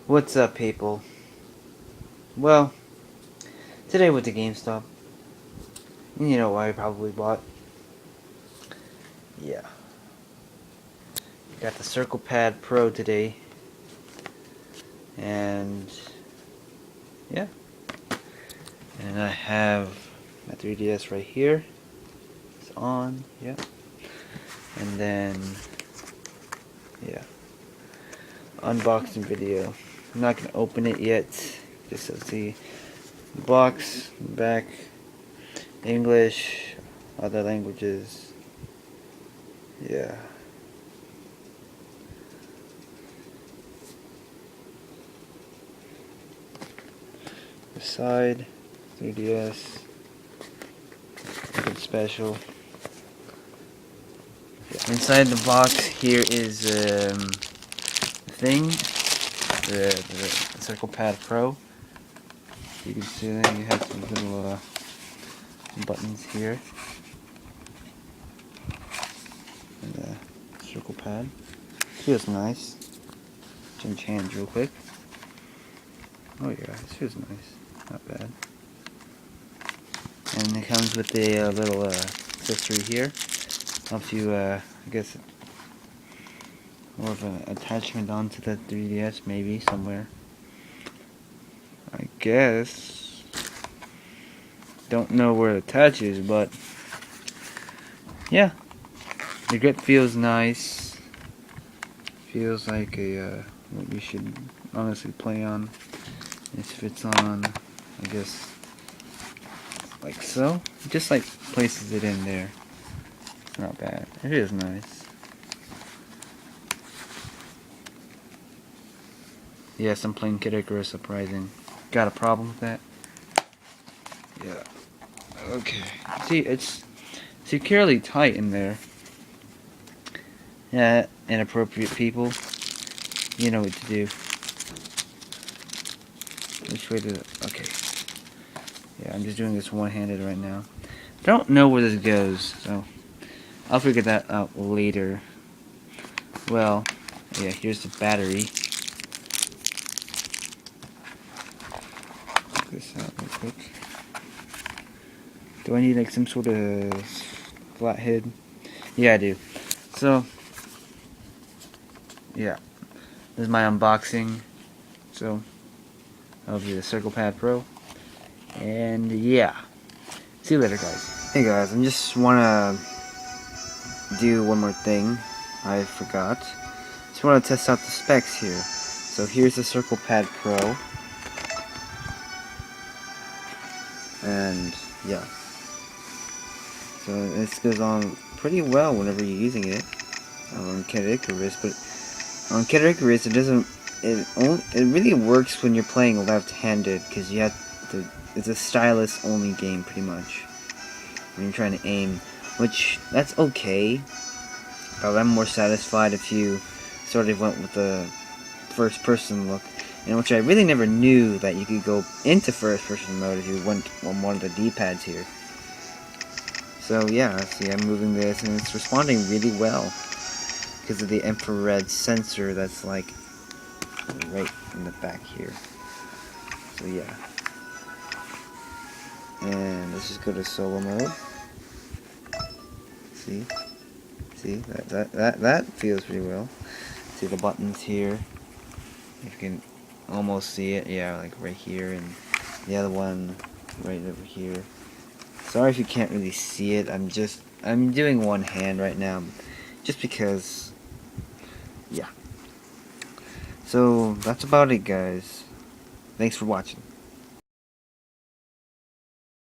What's up, people? Well, today with the GameStop, you know what I probably bought? Yeah. Got the Circle Pad Pro today. And, yeah. And I have my 3DS right here. It's on, yeah. And then, yeah. Unboxing video. I'm not going to open it yet. Just to see the box, back, English, other languages. Yeah. The side, 3DS, nothing special. Yeah. Inside the box here is the thing, the Circle Pad Pro. You can see that you have some little buttons here. And the Circle Pad. Feels nice. Change hands real quick. Oh yeah, this feels nice. Not bad. And it comes with a little accessory here. Helps you, I guess, more of an attachment onto the 3DS, maybe, somewhere. I guess. Don't know where it attaches, but yeah. The grip feels nice. Feels like a what you should honestly play on. It fits on, I guess, like so. Just like places it in there. It's not bad. It is nice. Yes, I'm playing Kid Icarus, surprising. Got a problem with that? Yeah. Okay. See, it's securely tight in there. Yeah, inappropriate people. You know what to do. Which way to... Okay. Yeah, I'm just doing this one-handed right now. I don't know where this goes, so I'll figure that out later. Well, yeah, here's the battery. Check this out real quick. Do I need like some sort of flathead? Yeah, I do. So, yeah. This is my unboxing. So, of the Circle Pad Pro. And yeah. See you later, guys. Hey guys, I just wanna do one more thing. I forgot. Just wanna test out the specs here. So here's the Circle Pad Pro. And yeah. So this goes on pretty well whenever you're using it on Kid Icarus, but on Kid Icarus it doesn't. It really works when you're playing left-handed because you have to. It's a stylus-only game pretty much when you're trying to aim, which that's okay. But I'm more satisfied if you sort of went with the first-person look, and which I really never knew that you could go into first-person mode if you went on one of the D-pads here. So yeah, see, I'm moving this and it's responding really well because of the infrared sensor that's like right in the back here. So yeah. And let's just go to solo mode. See? That feels pretty well. See the buttons here. You can almost see it, yeah, like right here, and the other one right over here. Sorry if you can't really see it. I'm doing one hand right now, just because, yeah. So that's about it, guys. Thanks for watching.